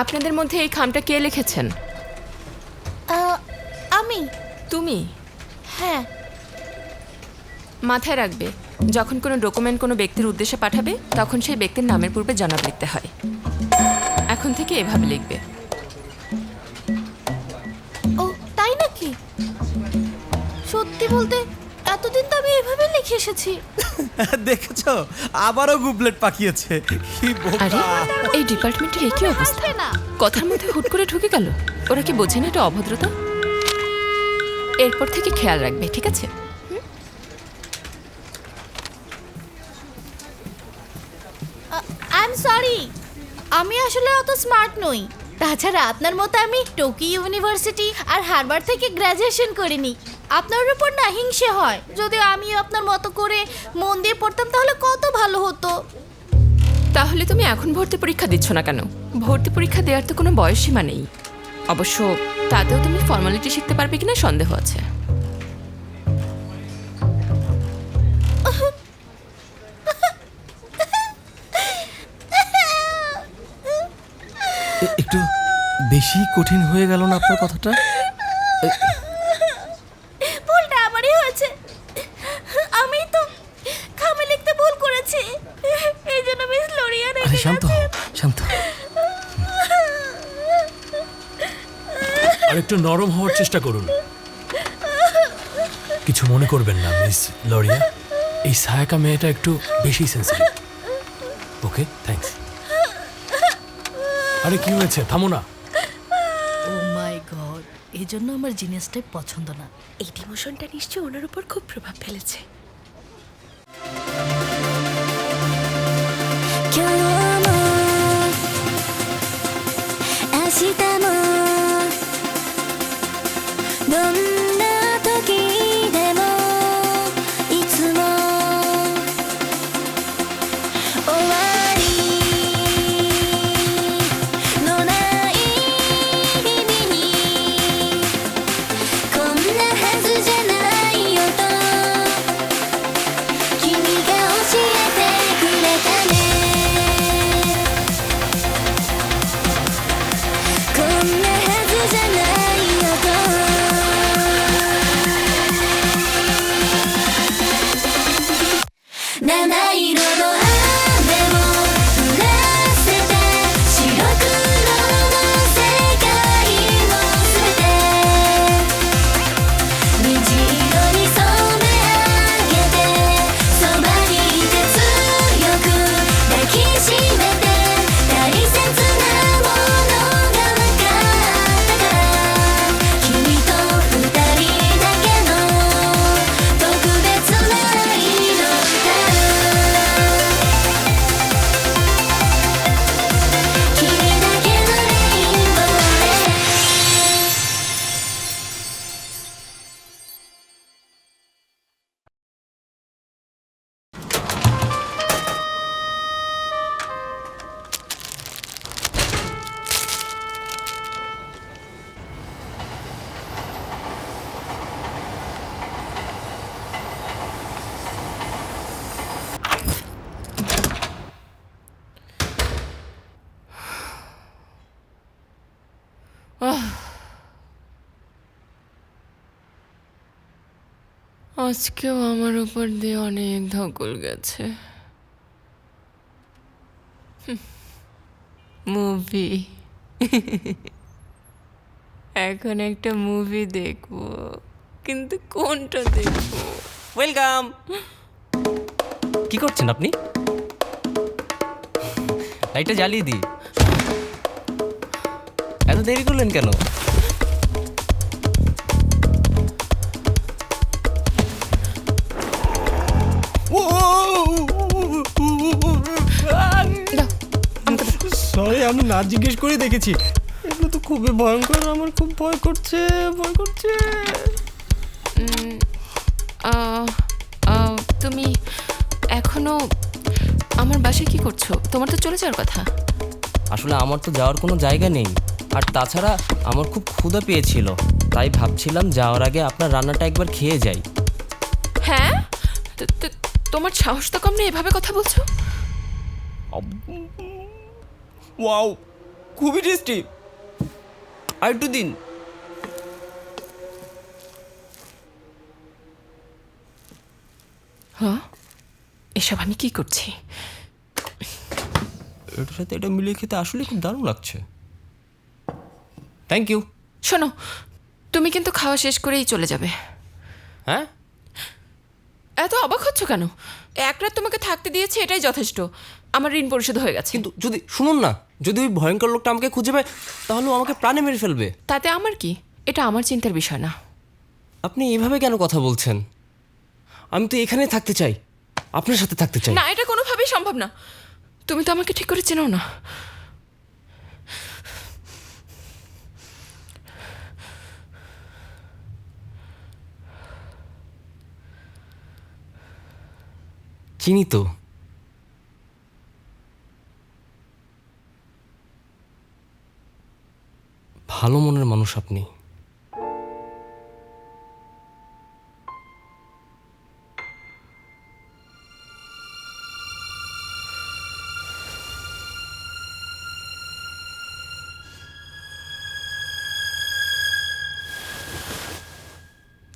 আপনাদের মধ্যে এই খামটা কে লিখেছেন? আমি। তুমি? হ্যাঁ। মাথায় রাখবে, যখন কোনো ডকুমেন্ট কোনো ব্যক্তির উদ্দেশ্যে পাঠাবে তখন সেই ব্যক্তির নামের পূর্বে জনাব লিখতে হয়। এখন থেকে এভাবে লিখবে। ও তাই নাকি? সত্যি বলতে এতদিন তো আমি এভাবে লিখে এসেছি। দেখেছো, আবারও গুবলেট পাকিয়েছে। কি আরে বোকা! এই ডিপার্টমেন্টের একই অবস্থা, হাসবে না। কথার মধ্যে হুট করে ঢুকে গেল। ওরা কি বোঝে না এটা অভদ্রতা? এরপর থেকে খেয়াল রাখবে, ঠিক আছে? আই এম সরি, আমি আসলে অত স্মার্ট নই। তাছাড়া আপনার মতো আমি টোকিও ইউনিভার্সিটি আর হার্ভার্ড থেকে গ্র্যাজুয়েশন করিনি। আপনার উপর না হিংসে হয়। যদি আমি আপনার মতো করে মন দিয়ে পড়তাম তাহলে কত ভালো হতো। তাহলে তুমি এখন ভর্তি পরীক্ষা দিচ্ছ না কেন? ভর্তি পরীক্ষা দেওয়ার তো কোনো বয়সসীমা নেই। অবশ্য তাতেও তুমি ফর্মালিটি শিখতে পারবে কিনা সন্দেহ আছে। একটু বেশি কঠিন হয়ে গেল না আপনার কথাটা? ভুলটা আমারই হয়েছে। আমি তো খামে লিখতে ভুল করেছি। এই জন্য মিস লোরিয়া আরে রেগে শান্ত গেছে। হও, শান্ত হও। আর একটু নরম হওয়ার চেষ্টা করুন। কিছু মনে করবেন না মিস লরিয়া, এই সায়াকা মেয়েটা একটু বেশি সেন্সিটিভ। ওকে, থ্যাঙ্কস। আরে কি হয়েছে? থামো না। ও মাই গড, এই জন্য আমার জিনিসটাই পছন্দ না। এই ডিমোশনটা নিশ্চয়ই ওনার উপর খুব প্রভাব ফেলেছে। 今日も明日もどんな時でもいつも終わりのない日々にこんなはずじゃないよと君が教えてくれたねこんなはずじゃないよと七色の雨を降らせて白黒の世界を全て虹色に染め上げてそばにいて強く抱きしめて大切なものが分かったから君と二人だけの特別な色だ君だけのレインボーでআজকেও আমার উপর দিয়ে অনেক ধকল গেছে। মুভি, এখন একটা মুভি দেখবো, কিন্তু কোনটা দেখবো? ওয়েলকাম। কি করছেন আপনি? লাইটটা জ্বালিয়ে দিই। এত দেরি করলেন কেন? সরি, আমি না জিজ্ঞেস করে দেখেছি। এগুলো তো খুবই ভয়ঙ্কর, আমার খুব ভয় করছে, ভয় করছে। তুমি এখনো আমার বাসায় কি করছো? তোমার তো চলে যাওয়ার কথা। আসলে আমার তো যাওয়ার কোনো জায়গা নেই, আর তাছাড়া আমার খুব ক্ষুধা পেয়েছিল, তাই ভাবছিলাম যাওয়ার আগে আপনার রান্নাটা একবার খেয়ে যাই। হ্যাঁ, তোমার সাহস তো কম নেই এভাবে কথা বলছো। ওয়াও, খুবই টেস্টি। আর একটু দিন। হ্যাঁ, এসব আমি কি করছি? এটার সাথে এটা মিলিয়ে খেতে আসলে খুব দারুণ লাগছে। Thank you. শোনো, তুমি কিন্তু খাওয়া শেষ করেই চলে যাবে। হ্যাঁ, এত অবাক হচ্ছ কেন? এক রাত তোমাকে থাকতে দিয়েছে, এটাই যথেষ্ট। আমার ঋণ পরিশোধ হয়ে গেছে। কিন্তু যদি শুনুন না, যদি ওই ভয়ঙ্কর লোকটা আমাকে খুঁজে পায় তাহলে ও আমাকে প্রাণে মেরে ফেলবে। তাতে আমার কি? এটা আমার চিন্তার বিষয় না। আপনি এইভাবে কেন কথা বলছেন? আমি তো এখানেই থাকতে চাই, আপনার সাথে থাকতে চাই। না, এটা কোনোভাবেই সম্ভব না। তুমি তো আমাকে ঠিক করে চেনো না। চিনি তো। ভালো মনের মানুষ আপনি।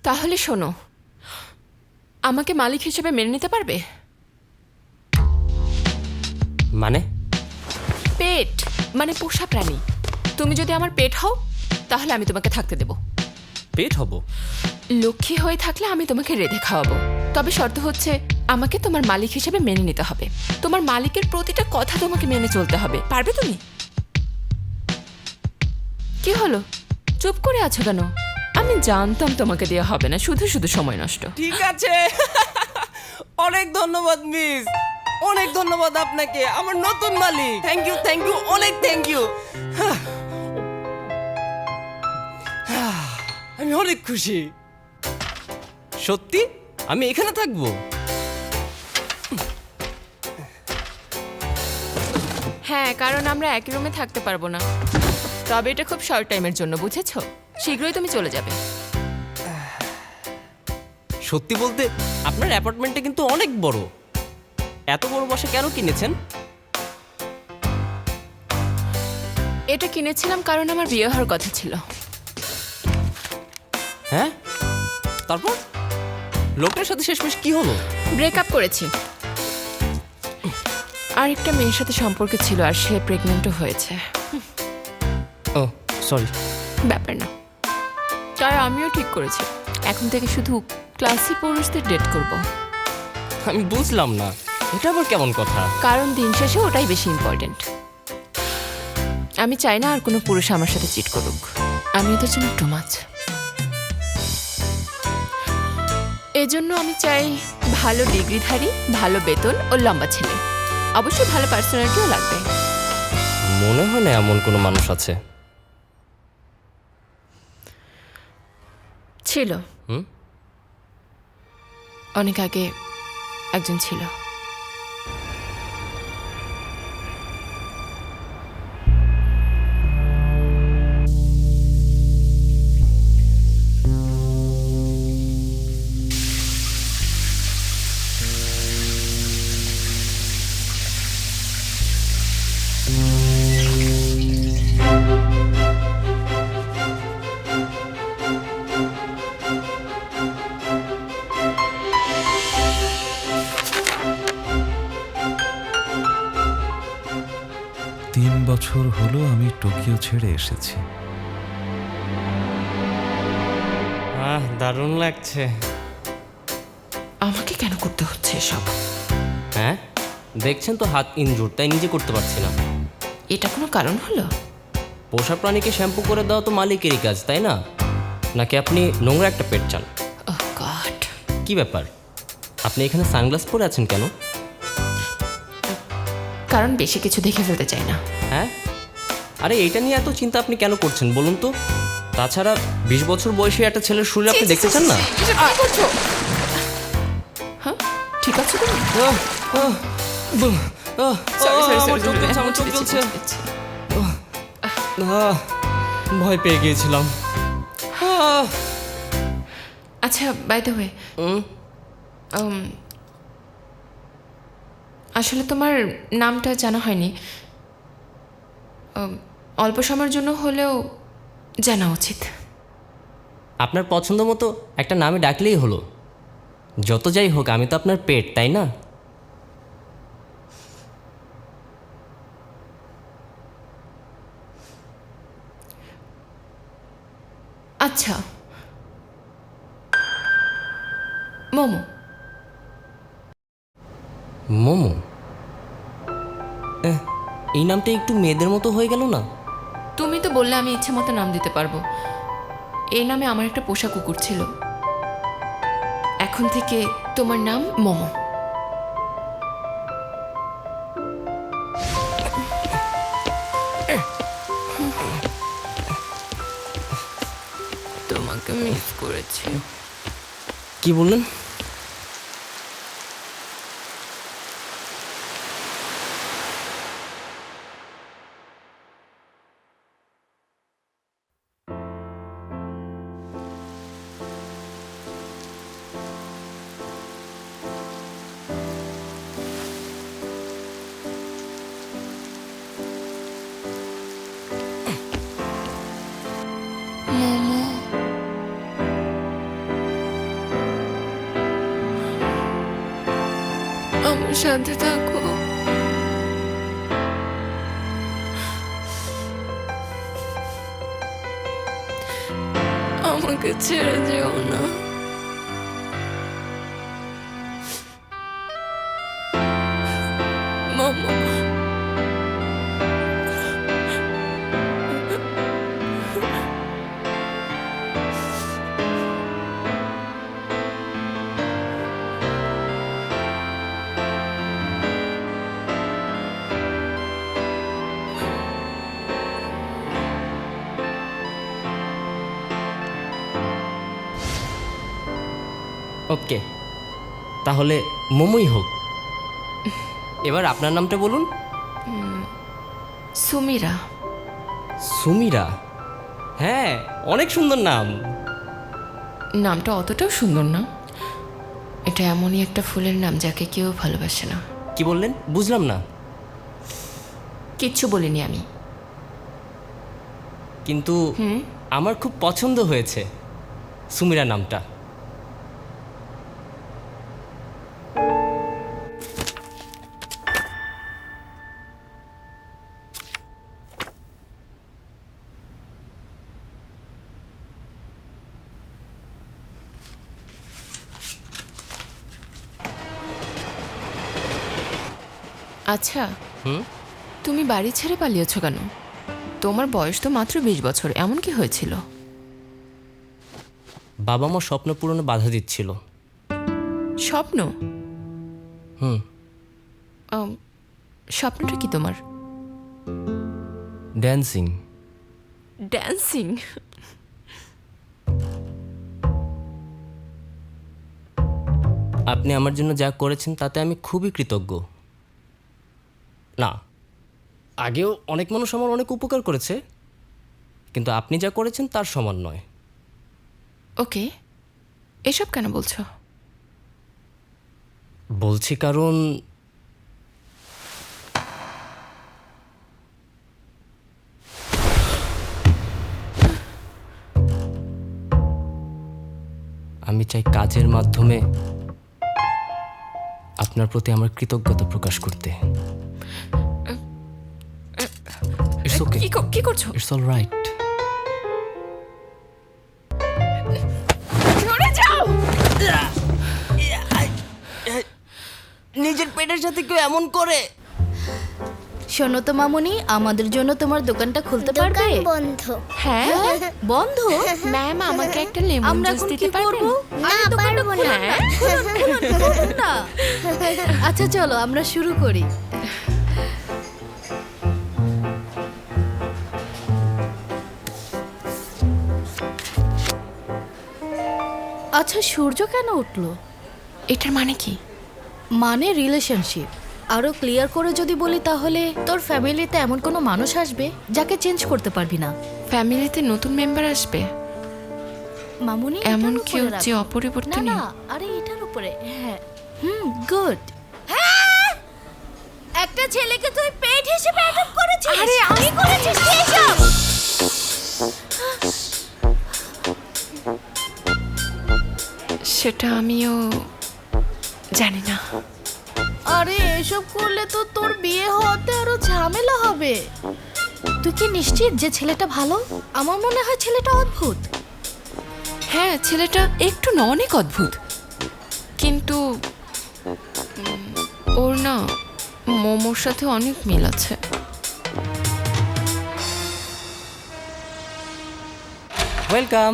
তাহলে শোনো, আমাকে মালিক হিসেবে মেনে নিতে পারবে? মানে? পেট মানে পোষা প্রাণী। তুমি যদি আমার পেট হও তাহলে আমি তোমাকে থাকতে দেব। পেট হব? লক্ষ্মী হয়ে থাকলে আমি তোমাকে রেঁধে খাওয়াবো। তবে শর্ত হচ্ছে আমাকে তোমার মালিক হিসেবে মেনে নিতে হবে। তোমার মালিকের প্রতিটা কথা তোমাকে মেনে চলতে হবে। পারবে তুমি? কি হলো, চুপ করে আছো কেন? আমি জানতাম তোমাকে দেওয়া হবে না, শুধু শুধু সময় নষ্ট। ঠিক আছে। অনেক ধন্যবাদ মিস, অনেক ধন্যবাদ আপনাকে, আমার নতুন মালিক। থ্যাংক ইউ, থ্যাংক ইউ, অনেক থ্যাংক ইউ। আমি অনেক খুশি। সত্যি আমি এখানে থাকবো? হ্যাঁ, কারণ আমরা একই রুমে থাকতে পারবো না। তবে এটা খুব শর্ট টাইমের জন্য, বুঝেছো? শীঘ্রই তুমি চলে যাবে। সত্যি বলতে আপনার অ্যাপার্টমেন্টটা কিন্তু অনেক বড়। এত বড় বাসা কেন কিনেছেন? এটা কিনেছিলাম কারণ আমার বিয়ে হওয়ার কথা ছিল। হ্যাঁ, তারপর লোকটার সাথে শেষমেশ কি হলো? ব্রেকআপ করেছি। আর একটা মেয়ের সাথে সম্পর্ক ছিল, আর সে প্রেগনেন্টও হয়েছে। ও সরি। ব্যাপার না। তাই আমিও ঠিক করেছি, এখন থেকে শুধু ক্লাসি পুরুষদের ডেট করব। আমি বুঝলাম না, এটা আবার কেমন কথা? কারণ দিন শেষে ওটাই বেশি ইম্পর্টেন্ট। আমি চাই না আর কোনো পুরুষ আমার সাথে চিট করুক। আমি ওদের জন্য টু মাচ। এজন্য আমি চাই ভালো ডিগ্রিধারী, ভালো বেতন ও লম্বা ছেলে। অবশ্যই ভালো পার্সোনালিটিও লাগবে। মনে হয় না এমন কোনো মানুষ আছে। ছিল। হুম? অনেক আগে একজন ছিল। বছর হলো আমি টোকিও ছেড়ে এসেছি। দারুণ লাগছে। আমাকে কেন করতে হচ্ছে এসব? হ্যাঁ, দেখছেন তো হাত ইনজুর, তাই নিজে করতে পারছি না। এটা কোনো কারণ হলো? পোষা প্রাণীকে শ্যাম্পু করে দেওয়া তো মালিকেরই কাজ, তাই না? নাকি আপনি নোংরা একটা পেট চান? ওহ গড। কি ব্যাপার, আপনি এখানে সানগ্লাস পরে আছেন কেন? কারণ বেশি কিছু দেখে ফেলতে চাই না। হ্যাঁ, আরে এইটা নিয়ে এত চিন্তা আপনি কেন করছেন বলুন তো? তাছাড়া 20 বছর বয়সী একটা ছেলের শরীর আপনি দেখতে চান না? এসব কি করছো? হ্যাঁ, ঠিক আছে তুমি? আমার চোখ জ্বলছে, আমার চোখ জ্বলছে। ভয় পেয়ে গিয়েছিলাম। আচ্ছা, বাই দ্য ওয়ে, আসলে তোমার নামটা জানা হয়নি। অল্প সময়ের জন্য হলেও জানা উচিত। আপনার পছন্দ মতো একটা নামে ডাকলেই হলো। যত যাই হোক আমি তো আপনার পেট, তাই না? আচ্ছা, মোমো। মোমো? এই নামটা একটু মেয়েদের মতো হয়ে গেল না? তুমি তো বললে আমি ইচ্ছে মতো নাম দিতে পারবো। এই নামে আমার একটা পোষা কুকুর ছিল। এখন থেকে তোমার নাম মোমো। তোমাকে মিস করেছি। কি বললেন? মোমো, আমার সাথে থাকো। আমাকে ছেড়ে যেও না। মোমো, ওকে, তাহলে মোমোই হোক। এবার আপনার নামটা বলুন। সুমিরা। সুমিরা? হ্যাঁ, অনেক সুন্দর নাম। নামটা অতটাও সুন্দর না। এটা এমনই একটা ফুলের নাম যাকে কেউ ভালোবাসে না। কি বললেন? বুঝলাম না। কিচ্ছু বলিনি আমি। কিন্তু আমার খুব পছন্দ হয়েছে সুমিরা নামটা। আচ্ছা, তুমি বাড়ি ছেড়ে পালিয়েছো কেন? তোমার বয়স তো মাত্র 20 বছর। এমন কি হয়েছিল? বাবা মা স্বপ্ন পূরণে বাধা দিচ্ছিল। স্বপ্ন? হুম। স্বপ্নটা কি তোমার? ড্যান্সিং। ড্যান্সিং? আপনি আমার জন্য যা করেছেন তাতে আমি খুবই কৃতজ্ঞ। না, আগেও অনেক মানুষ আমার অনেক উপকার করেছে, কিন্তু আপনি যা করেছেন তার সমান নয়। ওকে, এসব কেন বলছো? বলছি কারণ আমি চাই কাজের মাধ্যমে আপনার প্রতি আমার কৃতজ্ঞতা প্রকাশ করতে। It's okay. কি করছো? It's all right. সরে যাও! নিজের পেটের সাথে কেউ এমন করে? শোনো তো মামুনি, আমাদের জন্য তোমার দোকানটা খুলতে পারবে? দোকান বন্ধ। হ্যাঁ, বন্ধ? ম্যাম আমাকে একটা লেমন আমরা জুস এখন দিতে কি পারবেন? করবো? না, পারবো না। হ্যাঁ, খুলুন না। আচ্ছা চলো আমরা শুরু করি। আচ্ছা সূর্য কেন উঠলো? এটার মানে কি? মানে রিলেশনশিপ। আরো ক্লিয়ার করে যদি বলি তাহলে তোর ফ্যামিলিতে এমন কোনো মানুষ আসবে যাকে চেঞ্জ করতে পারবি না। ফ্যামিলিতে নতুন মেম্বার আসবে? মামুনি এমন এটার উপরে কেউ রাখো। যে না অপরিবর্তনীয়? না, আরে এটার উপরে। হ্যাঁ, গুড। একটা ছেলেকে তুই পেট এসে ব্যাকআপ করেছিস? আরে আমি করেছিস কি এসব? সেটা আমিও জানি না। আরে এসব করলে তো তোর বিয়ে হওয়াতে আরো ঝামেলা হবে। তুই কি নিশ্চিত যে ছেলেটা ভালো? আমার মনে হয় ছেলেটা অদ্ভুত। হ্যাঁ, ছেলেটা একটু না অনেক অদ্ভুত, কিন্তু ওর না মোমোর সাথে অনেক মিল আছে। ওয়েলকাম।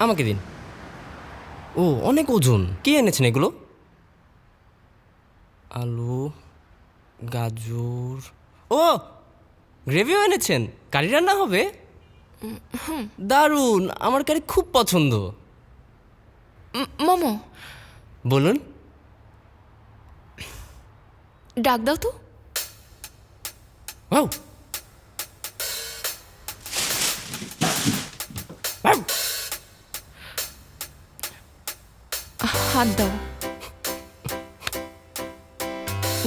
আমাকে দিন। ও অনেক ওজন। কি এনেছেন এগুলো? আলু, গাজর, ও গ্রেভিও এনেছেন। কারি রান্না হবে? দারুণ, আমার কারি খুব পছন্দ। মোমো বলুন। ডাক দাও তো। Wow, wow. হাত দাও,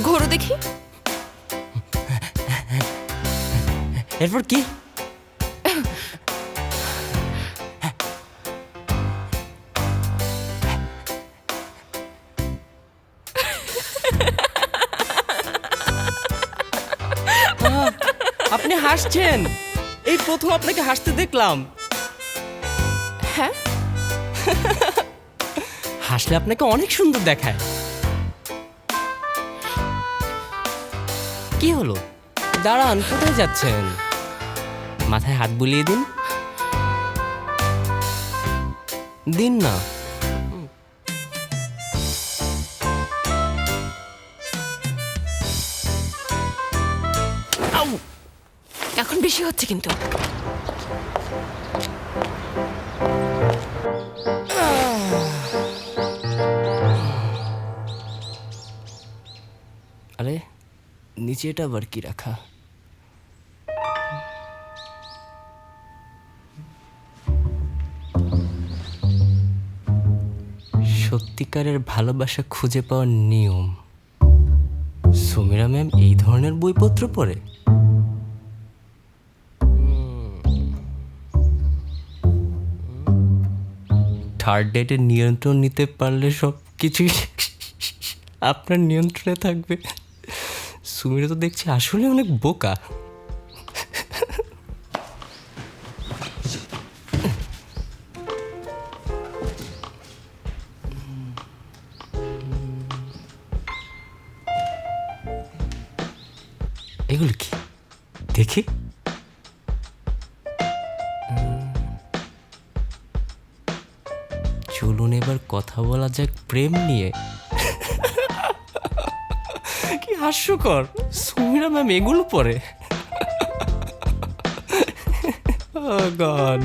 ঘোরো দেখি। এরপর কি? আপনি হাসছেন? এই প্রথম আপনাকে হাসতে দেখলাম। হ্যাঁ, হাসলে আপনাকে অনেক সুন্দর দেখায়। কি হলো? দাঁড়ান, কোথায় যাচ্ছেন? মাথায় হাত বুলিয়ে দিন। দিন না। আউ! এখন বেশি হচ্ছে কিন্তু। আরে নিচে এটা আবার কি রাখা? সত্যিকারের ভালোবাসা খুঁজে পাওয়ার নিয়ম। সুমিরা ম্যাম এই ধরনের বইপত্র পড়ে? থার্ড ডেটের নিয়ন্ত্রণ নিতে পারলে সব কিছুই আপনার নিয়ন্ত্রণে থাকবে। সুমিরা তো দেখছি আসলে অনেক বোকা। এগুলো কি দেখি? চলুন এবার কথা বলা যাক প্রেম নিয়ে। কি হাস্যকর, সুমিরা ম্যাম এগুলো পড়ে। Oh God.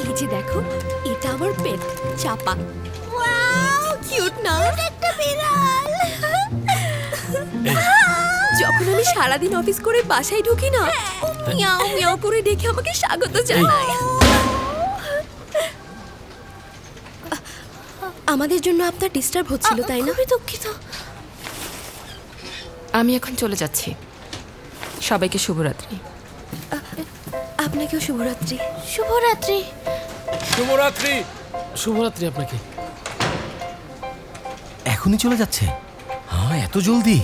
এই যে দেখো, এটা আমার পেট চাপা। ওয়াও, কিউট না? একটা বিড়াল। যখন আমি সারাদিন অফিস করে বাসায় ঢুকি না, ও মিয়াও মিয়াও করে ডেকে আমাকে স্বাগত জানায়। আমাদের জন্য আপনার ডিস্টার্ব হচ্ছিল, তাই না? খুবই দুঃখিত। আমি এখন চলে যাচ্ছি। সবাইকে শুভরাত্রি। আপনাকেও শুভরাত্রি। শুভরাত্রি। শুভরাত্রি। শুভরাত্রি আপনাকে। এখনই চলে যাচ্ছে? হ্যাঁ, এত জলদি?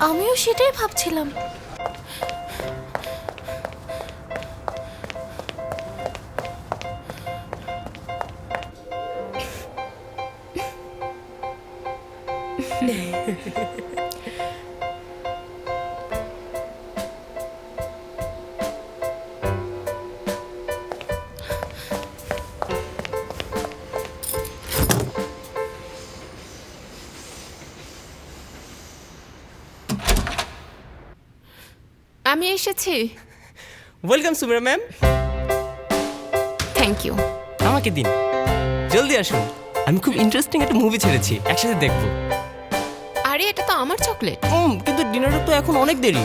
আমিও সেটাই ভাবছিলাম। আমি এসেছি। Welcome Sumira ma'am. Thank you. আমাকে দিন। জলদি আসুন, আমি খুব ইন্টারেস্টিং একটা মুভি ছেড়েছি, একসাথে দেখবো। আরে এটা তো আমার চকলেট। কিন্তু ডিনারের তো এখন অনেক দেরি।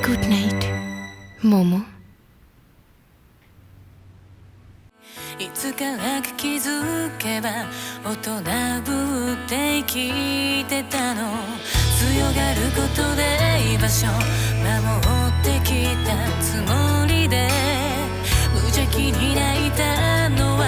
Good night momo. いつからか気づけば大人ぶって生きてたの強がることで居場所守ってきたつもりで無邪気に泣いたのは